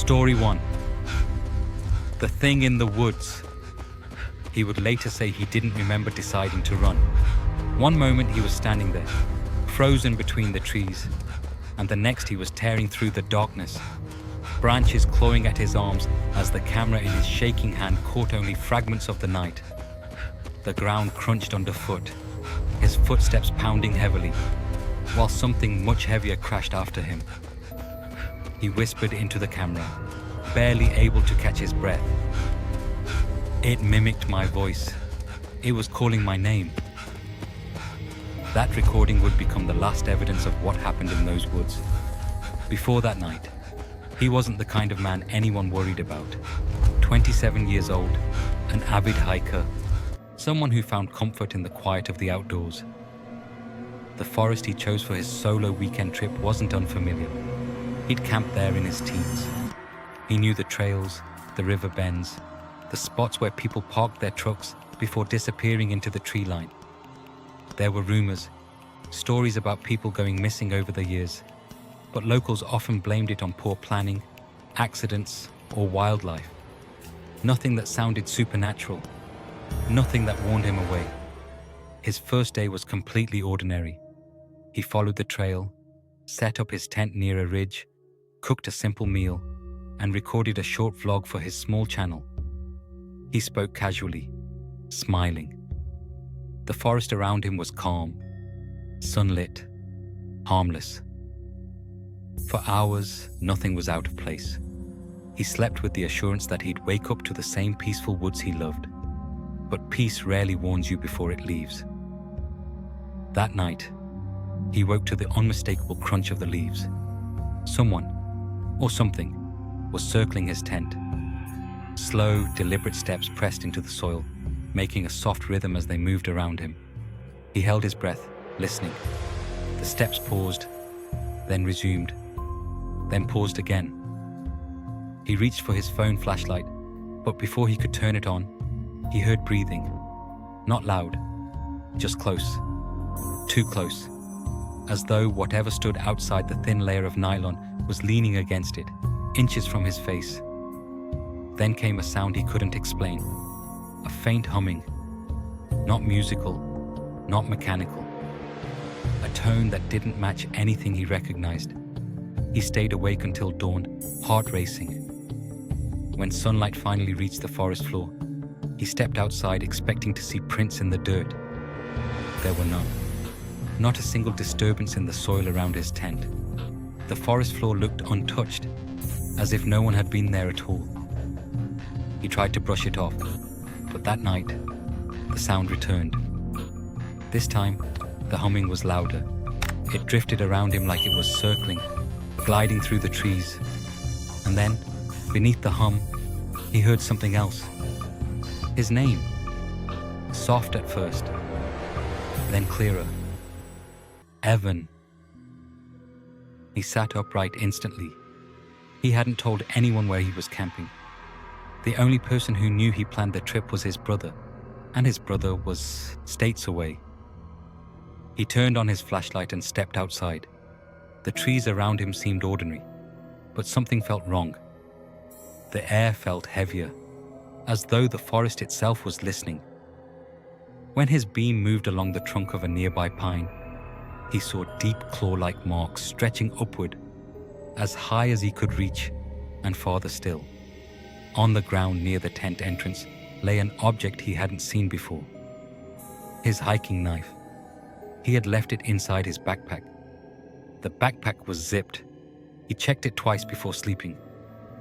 Story 1. The Thing in the Woods. He would later say he didn't remember deciding to run. One moment he was standing there, frozen between the trees, and the next he was tearing through the darkness, branches clawing at his arms as the camera in his shaking hand caught only fragments of the night. The ground crunched underfoot, his footsteps pounding heavily, while something much heavier crashed after him. He whispered into the camera, barely able to catch his breath. It mimicked my voice. It was calling my name. That recording would become the last evidence of what happened in those woods. Before that night, he wasn't the kind of man anyone worried about. 27 years old, an avid hiker, someone who found comfort in the quiet of the outdoors. The forest he chose for his solo weekend trip wasn't unfamiliar. He'd camped there in his teens. He knew the trails, the river bends, the spots where people parked their trucks before disappearing into the tree line. There were rumors, stories about people going missing over the years, but locals often blamed it on poor planning, accidents, or wildlife. Nothing that sounded supernatural, nothing that warned him away. His first day was completely ordinary. He followed the trail, set up his tent near a ridge, cooked a simple meal, and recorded a short vlog for his small channel. He spoke casually, smiling. The forest around him was calm, sunlit, harmless. For hours, nothing was out of place. He slept with the assurance that he'd wake up to the same peaceful woods he loved. But peace rarely warns you before it leaves. That night, he woke to the unmistakable crunch of the leaves. Someone, or something, was circling his tent. Slow, deliberate steps pressed into the soil, making a soft rhythm as they moved around him. He held his breath, listening. The steps paused, then resumed, then paused again. He reached for his phone flashlight, but before he could turn it on, he heard breathing. Not loud, just close. Too close. As though whatever stood outside the thin layer of nylon was leaning against it, inches from his face. Then came a sound he couldn't explain. A faint humming. Not musical, not mechanical. A tone that didn't match anything he recognized. He stayed awake until dawn, heart racing. When sunlight finally reached the forest floor, he stepped outside expecting to see prints in the dirt. There were none. Not a single disturbance in the soil around his tent. The forest floor looked untouched, as if no one had been there at all. He tried to brush it off, but that night, the sound returned. This time, the humming was louder. It drifted around him like it was circling, gliding through the trees. And then, beneath the hum, he heard something else. His name. Soft at first, then clearer. Evan. He sat upright instantly. He hadn't told anyone where he was camping. The only person who knew he planned the trip was his brother, and his brother was states away. He turned on his flashlight and stepped outside. The trees around him seemed ordinary, but something felt wrong. The air felt heavier, as though the forest itself was listening. When his beam moved along the trunk of a nearby pine, he saw deep claw-like marks stretching upward, as high as he could reach, and farther still. On the ground near the tent entrance lay an object he hadn't seen before. His hiking knife. He had left it inside his backpack. The backpack was zipped. He checked it twice before sleeping.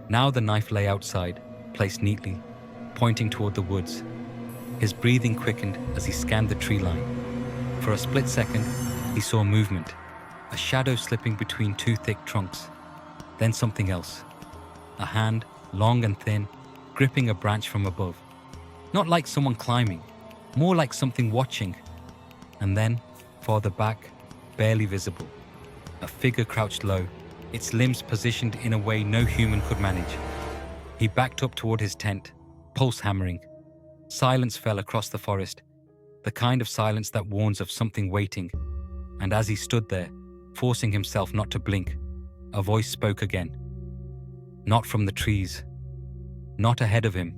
Now the knife lay outside, placed neatly, pointing toward the woods. His breathing quickened as he scanned the tree line. For a split second, he saw movement, a shadow slipping between two thick trunks. Then something else. A hand, long and thin, gripping a branch from above. Not like someone climbing, more like something watching. And then, farther back, barely visible, a figure crouched low, its limbs positioned in a way no human could manage. He backed up toward his tent, pulse hammering. Silence fell across the forest, the kind of silence that warns of something waiting. And as he stood there, forcing himself not to blink, a voice spoke again. Not from the trees, not ahead of him,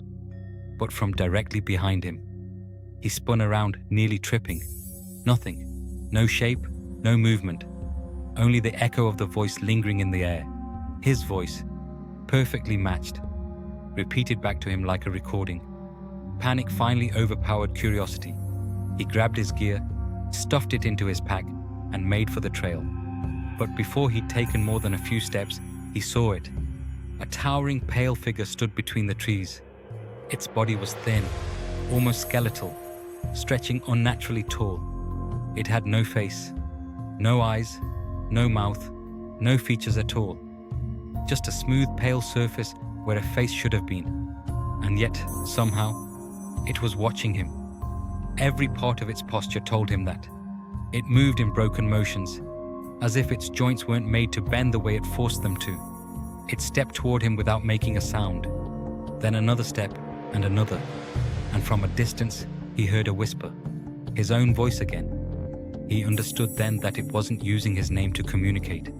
but from directly behind him. He spun around, nearly tripping. Nothing. No shape, no movement. Only the echo of the voice lingering in the air. His voice, perfectly matched, repeated back to him like a recording. Panic finally overpowered curiosity. He grabbed his gear, stuffed it into his pack, and made for the trail. But before he'd taken more than a few steps, he saw it. A towering, pale figure stood between the trees. Its body was thin, almost skeletal, stretching unnaturally tall. It had no face, no eyes, no mouth, no features at all. Just a smooth, pale surface where a face should have been. And yet, somehow, it was watching him. Every part of its posture told him that. It moved in broken motions, as if its joints weren't made to bend the way it forced them to. It stepped toward him without making a sound. Then another step, and another. And from a distance, he heard a whisper. His own voice again. He understood then that it wasn't using his name to communicate.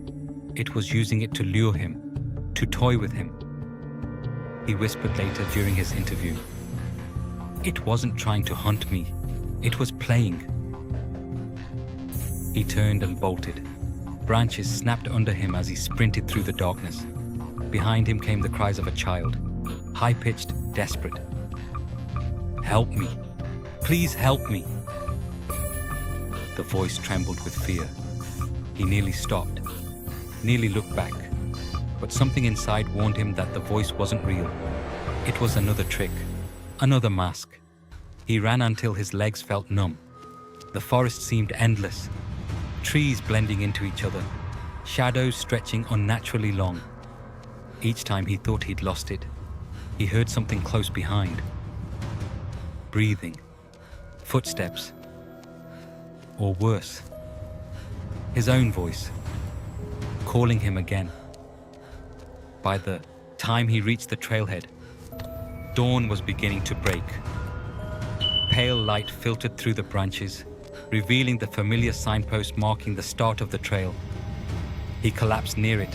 It was using it to lure him, to toy with him. He whispered later during his interview. It wasn't trying to hunt me. It was playing. He turned and bolted. Branches snapped under him as he sprinted through the darkness. Behind him came the cries of a child, high-pitched, desperate. Help me. Please help me. The voice trembled with fear. He nearly stopped, nearly looked back. But something inside warned him that the voice wasn't real. It was another trick, another mask. He ran until his legs felt numb. The forest seemed endless, trees blending into each other, shadows stretching unnaturally long. Each time he thought he'd lost it, he heard something close behind. Breathing, footsteps, or worse, his own voice, calling him again. By the time he reached the trailhead, dawn was beginning to break. Pale light filtered through the branches, revealing the familiar signpost marking the start of the trail. He collapsed near it,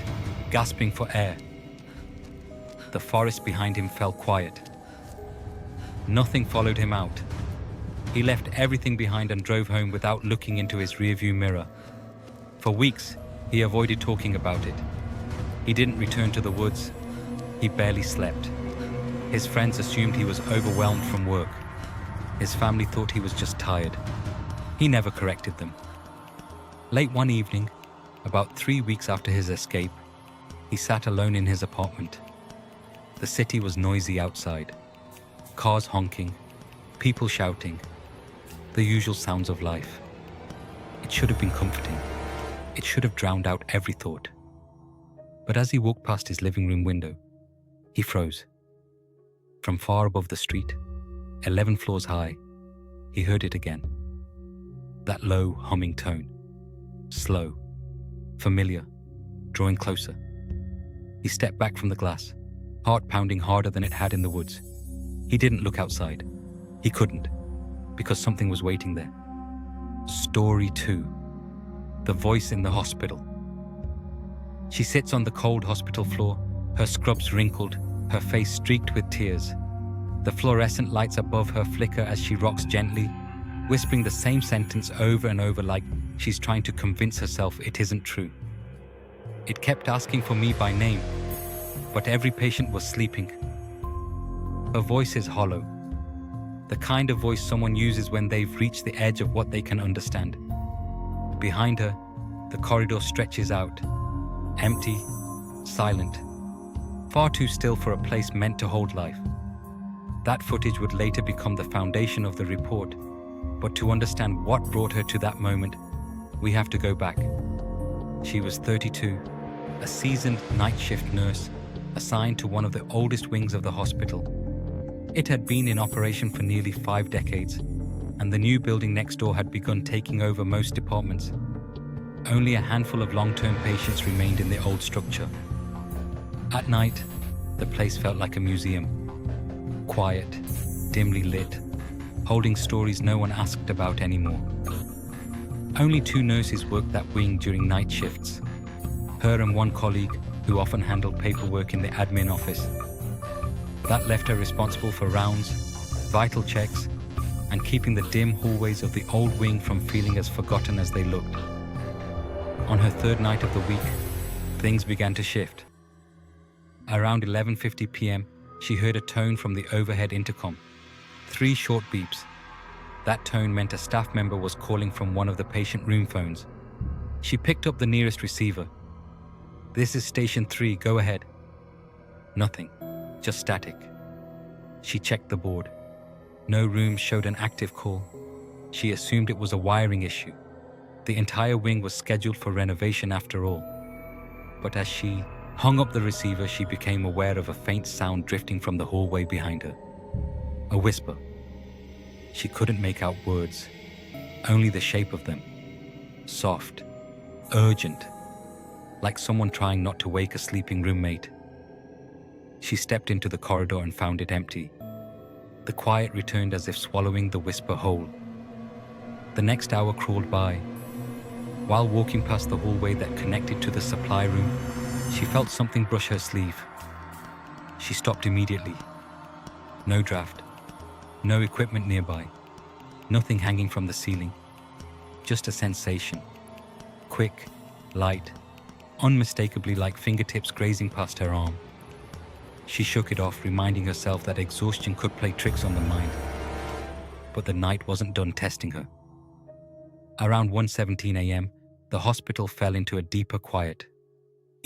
gasping for air. The forest behind him fell quiet. Nothing followed him out. He left everything behind and drove home without looking into his rearview mirror. For weeks, he avoided talking about it. He didn't return to the woods. He barely slept. His friends assumed he was overwhelmed from work. His family thought he was just tired. He never corrected them. Late one evening, about 3 weeks after his escape, he sat alone in his apartment. The city was noisy outside. Cars honking, people shouting, the usual sounds of life. It should have been comforting. It should have drowned out every thought. But as he walked past his living room window, he froze. From far above the street, 11 floors high, he heard it again. That low, humming tone. Slow, familiar, drawing closer. He stepped back from the glass, heart pounding harder than it had in the woods. He didn't look outside. He couldn't, because something was waiting there. Story 2. The voice in the hospital. She sits on the cold hospital floor, her scrubs wrinkled, her face streaked with tears. The fluorescent lights above her flicker as she rocks gently, whispering the same sentence over and over like she's trying to convince herself it isn't true. It kept asking for me by name, but every patient was sleeping. Her voice is hollow, the kind of voice someone uses when they've reached the edge of what they can understand. Behind her, the corridor stretches out, empty, silent, far too still for a place meant to hold life. That footage would later become the foundation of the report, but to understand what brought her to that moment, we have to go back. She was 32, a seasoned night shift nurse, assigned to one of the oldest wings of the hospital. It had been in operation for nearly 5 decades, and the new building next door had begun taking over most departments. Only a handful of long-term patients remained in the old structure. At night, the place felt like a museum. Quiet, dimly lit, holding stories no one asked about anymore. Only 2 nurses worked that wing during night shifts. Her and one colleague, who often handled paperwork in the admin office. That left her responsible for rounds, vital checks, and keeping the dim hallways of the old wing from feeling as forgotten as they looked. On her third night of the week, things began to shift. Around 11:50 p.m., she heard a tone from the overhead intercom. 3 short beeps. That tone meant a staff member was calling from one of the patient room phones. She picked up the nearest receiver. "This is station 3, go ahead." Nothing, just static. She checked the board. No room showed an active call. She assumed it was a wiring issue. The entire wing was scheduled for renovation after all. But as she hung up the receiver, she became aware of a faint sound drifting from the hallway behind her. A whisper. She couldn't make out words, only the shape of them. Soft, urgent, like someone trying not to wake a sleeping roommate. She stepped into the corridor and found it empty. The quiet returned as if swallowing the whisper whole. The next hour crawled by. While walking past the hallway that connected to the supply room, she felt something brush her sleeve. She stopped immediately. No draft, no equipment nearby, nothing hanging from the ceiling, just a sensation. Quick, light, unmistakably like fingertips grazing past her arm. She shook it off, reminding herself that exhaustion could play tricks on the mind. But the night wasn't done testing her. Around 1:17 a.m., the hospital fell into a deeper quiet.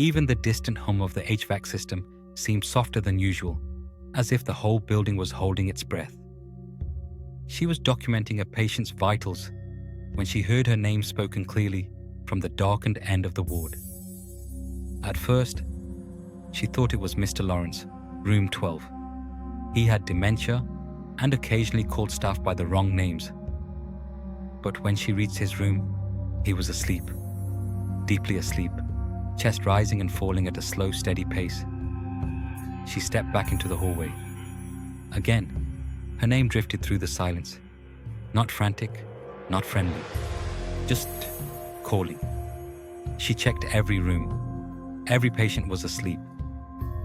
Even the distant hum of the HVAC system seemed softer than usual, as if the whole building was holding its breath. She was documenting a patient's vitals when she heard her name spoken clearly from the darkened end of the ward. At first, she thought it was Mr. Lawrence, room 12. He had dementia and occasionally called staff by the wrong names. But when she reached his room, he was asleep, deeply asleep, chest rising and falling at a slow, steady pace. She stepped back into the hallway. Again, her name drifted through the silence. Not frantic, not friendly, just calling. She checked every room. Every patient was asleep.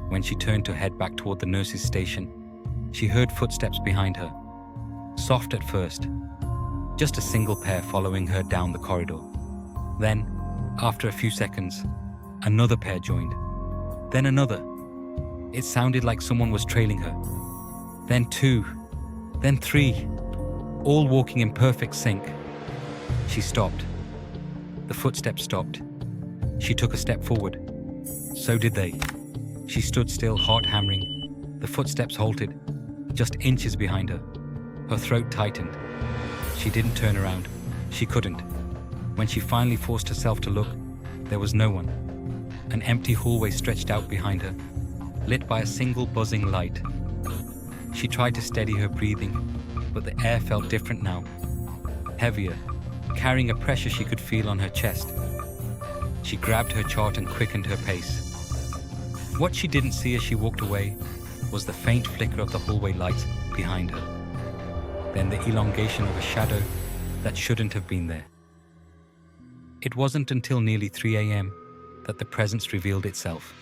When she turned to head back toward the nurse's station, she heard footsteps behind her. Soft at first, just a single pair following her down the corridor. Then, after a few seconds, another pair joined. Then another. It sounded like someone was trailing her. Then 2, then 3, all walking in perfect sync. She stopped. The footsteps stopped. She took a step forward. So did they. She stood still, heart hammering. The footsteps halted, just inches behind her. Her throat tightened. She didn't turn around. She couldn't. When she finally forced herself to look, there was no one. An empty hallway stretched out behind her, lit by a single buzzing light. She tried to steady her breathing, but the air felt different now. Heavier, carrying a pressure she could feel on her chest. She grabbed her chart and quickened her pace. What she didn't see as she walked away was the faint flicker of the hallway lights behind her. Then the elongation of a shadow that shouldn't have been there. It wasn't until nearly 3 a.m. that the presence revealed itself.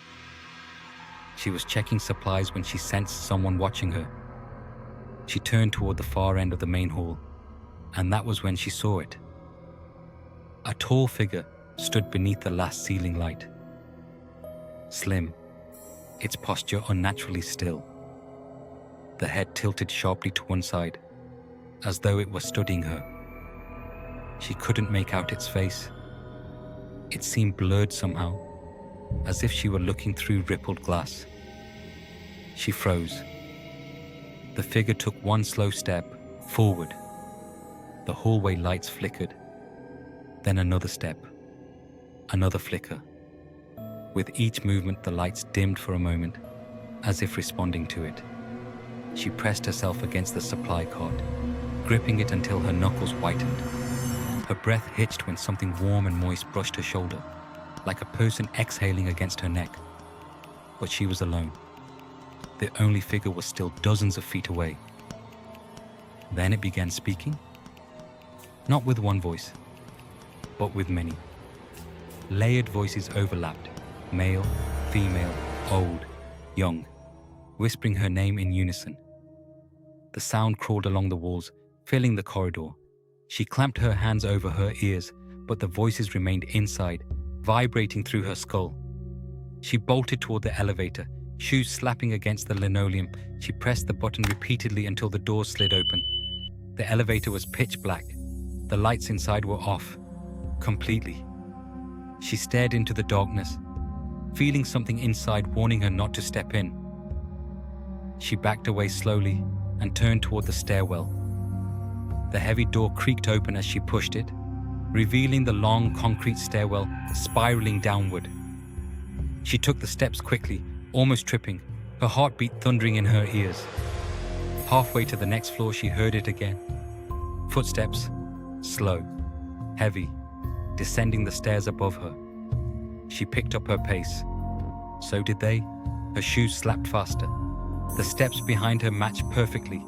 She was checking supplies when she sensed someone watching her. She turned toward the far end of the main hall, and that was when she saw it. A tall figure stood beneath the last ceiling light. Slim, its posture unnaturally still. The head tilted sharply to one side, as though it were studying her. She couldn't make out its face. It seemed blurred somehow, as if she were looking through rippled glass. She froze. The figure took one slow step forward. The hallway lights flickered. Then another step. Another flicker. With each movement, the lights dimmed for a moment, as if responding to it. She pressed herself against the supply cart, gripping it until her knuckles whitened. Her breath hitched when something warm and moist brushed her shoulder, like a person exhaling against her neck. But she was alone. The only figure was still dozens of feet away. Then it began speaking. Not with one voice, but with many. Layered voices overlapped, male, female, old, young, whispering her name in unison. The sound crawled along the walls, filling the corridor. She clamped her hands over her ears, but the voices remained inside, vibrating through her skull. She bolted toward the elevator, shoes slapping against the linoleum. She pressed the button repeatedly until the door slid open. The elevator was pitch black. The lights inside were off, completely. She stared into the darkness, feeling something inside warning her not to step in. She backed away slowly and turned toward the stairwell. The heavy door creaked open as she pushed it, revealing the long concrete stairwell spiraling downward. She took the steps quickly, almost tripping, her heartbeat thundering in her ears. Halfway to the next floor, she heard it again. Footsteps, slow, heavy, descending the stairs above her. She picked up her pace. So did they. Her shoes slapped faster. The steps behind her matched perfectly,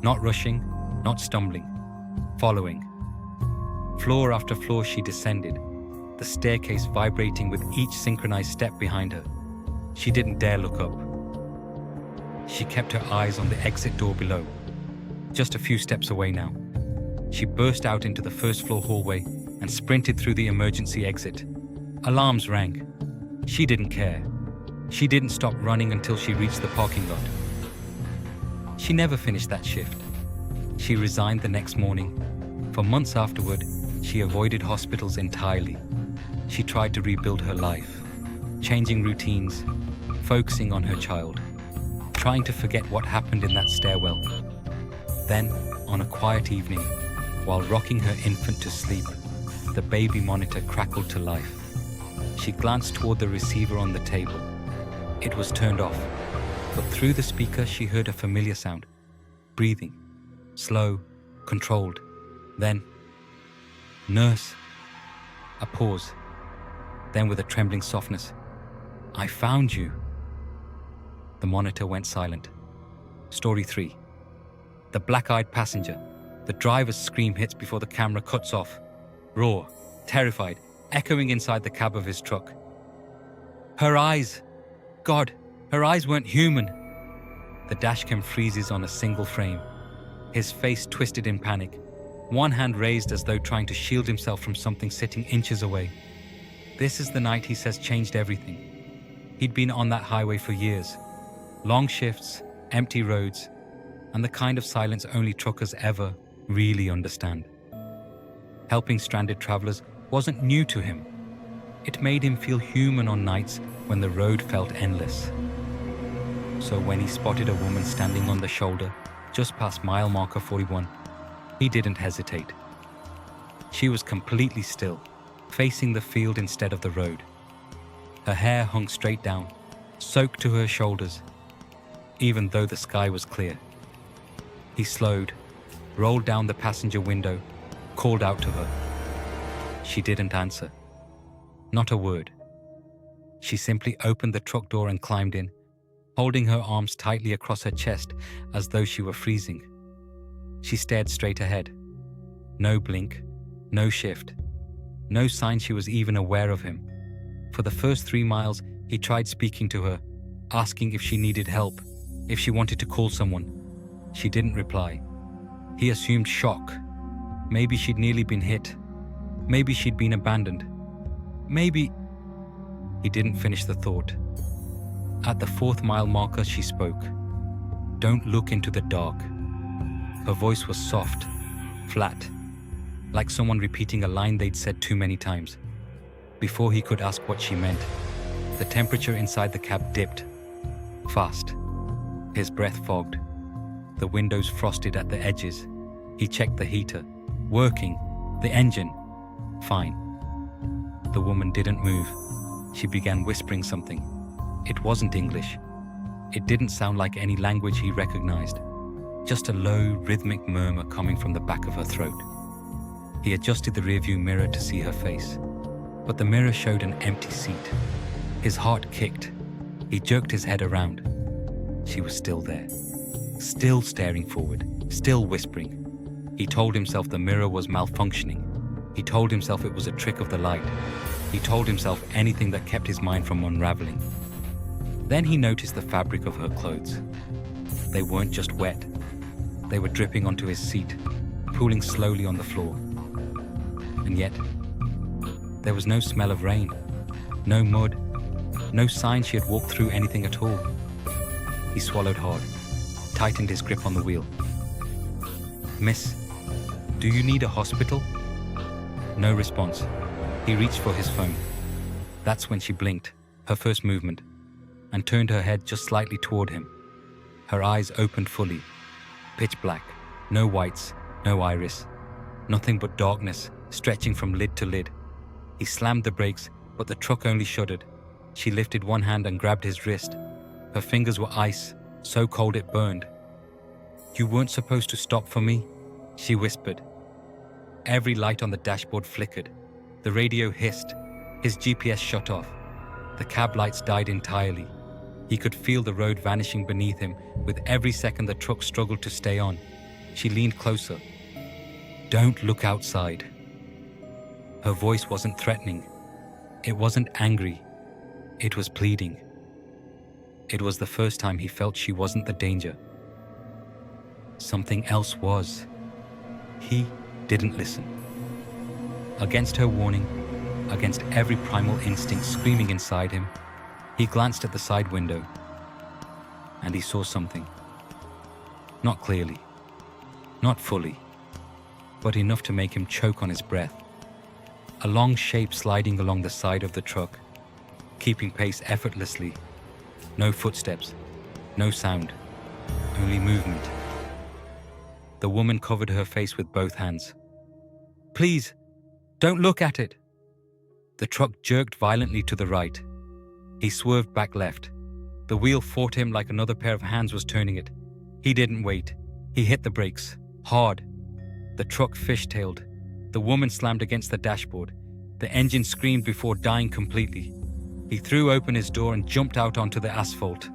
not rushing, not stumbling, following. Floor after floor she descended, the staircase vibrating with each synchronized step behind her. She didn't dare look up. She kept her eyes on the exit door below, just a few steps away now. She burst out into the first floor hallway and sprinted through the emergency exit. Alarms rang. She didn't care. She didn't stop running until she reached the parking lot. She never finished that shift. She resigned the next morning. For months afterward, she avoided hospitals entirely. She tried to rebuild her life, changing routines, focusing on her child, trying to forget what happened in that stairwell. Then, on a quiet evening, while rocking her infant to sleep, the baby monitor crackled to life. She glanced toward the receiver on the table. It was turned off, but through the speaker she heard a familiar sound. Breathing, slow, controlled. Then, "Nurse." A pause. Then with a trembling softness, "I found you." The monitor went silent. Story 3. The black-eyed passenger. The driver's scream hits before the camera cuts off. Raw, terrified, echoing inside the cab of his truck. Her eyes! God, her eyes weren't human! The dashcam freezes on a single frame. His face twisted in panic, one hand raised as though trying to shield himself from something sitting inches away. This is the night he says changed everything. He'd been on that highway for years. Long shifts, empty roads, and the kind of silence only truckers ever really understand. Helping stranded travelers wasn't new to him. It made him feel human on nights when the road felt endless. So when he spotted a woman standing on the shoulder just past mile marker 41, he didn't hesitate. She was completely still, facing the field instead of the road. Her hair hung straight down, soaked to her shoulders, even though the sky was clear. He slowed, rolled down the passenger window, called out to her. She didn't answer. Not a word. She simply opened the truck door and climbed in, holding her arms tightly across her chest as though she were freezing. She stared straight ahead. No blink, no shift, no sign she was even aware of him. For the first 3 miles, he tried speaking to her, asking if she needed help, if she wanted to call someone. She didn't reply. He assumed shock. Maybe she'd nearly been hit. Maybe she'd been abandoned. Maybe... He didn't finish the thought. At the 4th mile marker, she spoke. "Don't look into the dark." Her voice was soft, flat, like someone repeating a line they'd said too many times. Before he could ask what she meant, the temperature inside the cab dipped. Fast. His breath fogged. The windows frosted at the edges. He checked the heater. Working. The engine. Fine. The woman didn't move. She began whispering something. It wasn't English. It didn't sound like any language he recognized. Just a low, rhythmic murmur coming from the back of her throat. He adjusted the rearview mirror to see her face, but the mirror showed an empty seat. His heart kicked. He jerked his head around. She was still there, still staring forward, still whispering. He told himself the mirror was malfunctioning. He told himself it was a trick of the light. He told himself anything that kept his mind from unraveling. Then he noticed the fabric of her clothes. They weren't just wet. They were dripping onto his seat, pooling slowly on the floor. And yet, there was no smell of rain, no mud, no sign she had walked through anything at all. He swallowed hard, tightened his grip on the wheel. "Miss, do you need a hospital?" No response. He reached for his phone. That's when she blinked, her first movement, and turned her head just slightly toward him. Her eyes opened fully, pitch black, no whites, no iris, nothing but darkness stretching from lid to lid. He slammed the brakes, but the truck only shuddered. She lifted one hand and grabbed his wrist. Her fingers were ice, so cold it burned. "You weren't supposed to stop for me," she whispered. Every light on the dashboard flickered. The radio hissed. His GPS shut off. The cab lights died entirely. He could feel the road vanishing beneath him with every second the truck struggled to stay on. She leaned closer. "Don't look outside." Her voice wasn't threatening. It wasn't angry. It was pleading. It was the first time he felt she wasn't the danger. Something else was. He didn't listen. Against her warning, against every primal instinct screaming inside him, he glanced at the side window, and he saw something. Not clearly, not fully, but enough to make him choke on his breath. A long shape sliding along the side of the truck, keeping pace effortlessly. No footsteps, no sound, only movement. The woman covered her face with both hands. "Please, don't look at it." The truck jerked violently to the right. He swerved back left. The wheel fought him like another pair of hands was turning it. He didn't wait. He hit the brakes, hard. The truck fishtailed. The woman slammed against the dashboard. The engine screamed before dying completely. He threw open his door and jumped out onto the asphalt.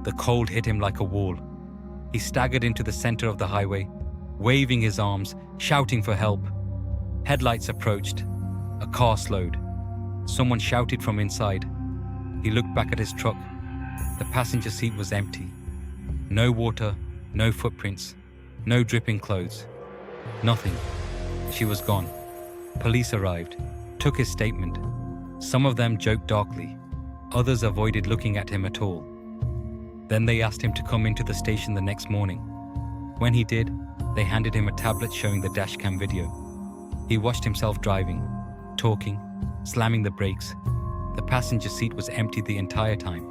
The cold hit him like a wall. He staggered into the center of the highway, waving his arms, shouting for help. Headlights approached. A car slowed. Someone shouted from inside. He looked back at his truck. The passenger seat was empty. No water, no footprints, no dripping clothes. Nothing. She was gone. Police arrived, took his statement. Some of them joked darkly. Others avoided looking at him at all. Then they asked him to come into the station the next morning. When he did, they handed him a tablet showing the dashcam video. He watched himself driving, talking, slamming the brakes. The passenger seat was empty the entire time.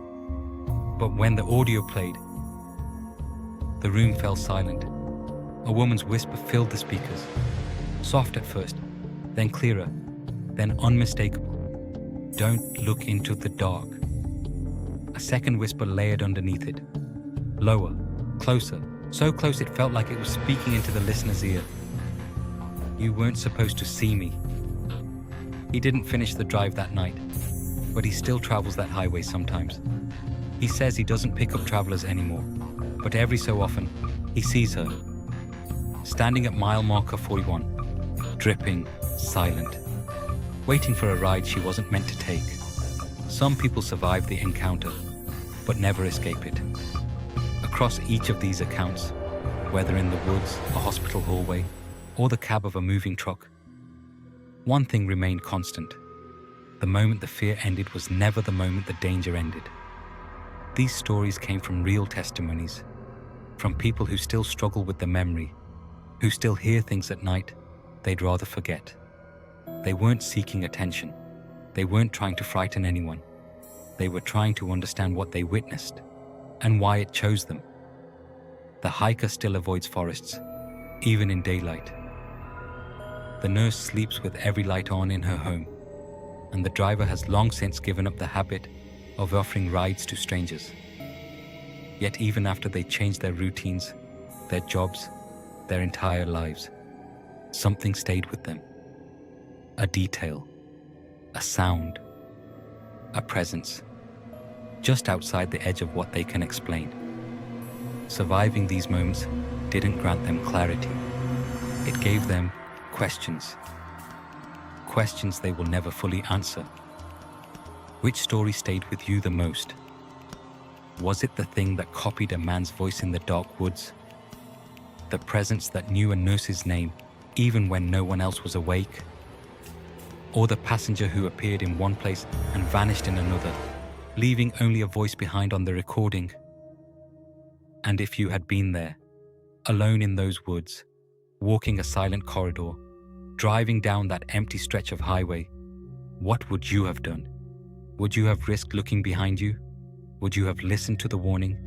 But when the audio played, the room fell silent. A woman's whisper filled the speakers. Soft at first, then clearer, then unmistakable. "Don't look into the dark." A second whisper layered underneath it. Lower, closer, so close it felt like it was speaking into the listener's ear. "You weren't supposed to see me." He didn't finish the drive that night, but he still travels that highway sometimes. He says he doesn't pick up travelers anymore, but every so often, he sees her, standing at mile marker 41, dripping, silent, waiting for a ride she wasn't meant to take. Some people survive the encounter, but never escape it. Across each of these accounts, whether in the woods, a hospital hallway, or the cab of a moving truck, one thing remained constant. The moment the fear ended was never the moment the danger ended. These stories came from real testimonies, from people who still struggle with the memory, who still hear things at night they'd rather forget. They weren't seeking attention. They weren't trying to frighten anyone. They were trying to understand what they witnessed and why it chose them. The hiker still avoids forests, even in daylight. The nurse sleeps with every light on in her home, and the driver has long since given up the habit of offering rides to strangers. Yet even after they changed their routines, their jobs, their entire lives, something stayed with them. A detail, a sound, a presence, just outside the edge of what they can explain. Surviving these moments didn't grant them clarity. It gave them questions. Questions they will never fully answer. Which story stayed with you the most? Was it the thing that copied a man's voice in the dark woods? The presence that knew a nurse's name even when no one else was awake? Or the passenger who appeared in one place and vanished in another, leaving only a voice behind on the recording? And if you had been there, alone in those woods, walking a silent corridor, driving down that empty stretch of highway, what would you have done? Would you have risked looking behind you? Would you have listened to the warning?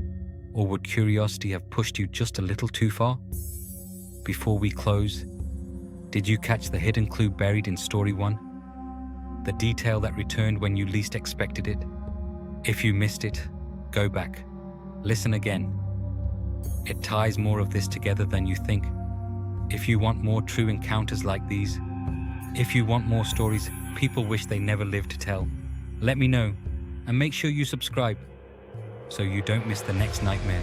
Or would curiosity have pushed you just a little too far? Before we close, did you catch the hidden clue buried in story 1? The detail that returned when you least expected it? If you missed it, go back. Listen again. It ties more of this together than you think. If you want more true encounters like these, if you want more stories people wish they never lived to tell, let me know and make sure you subscribe so you don't miss the next nightmare.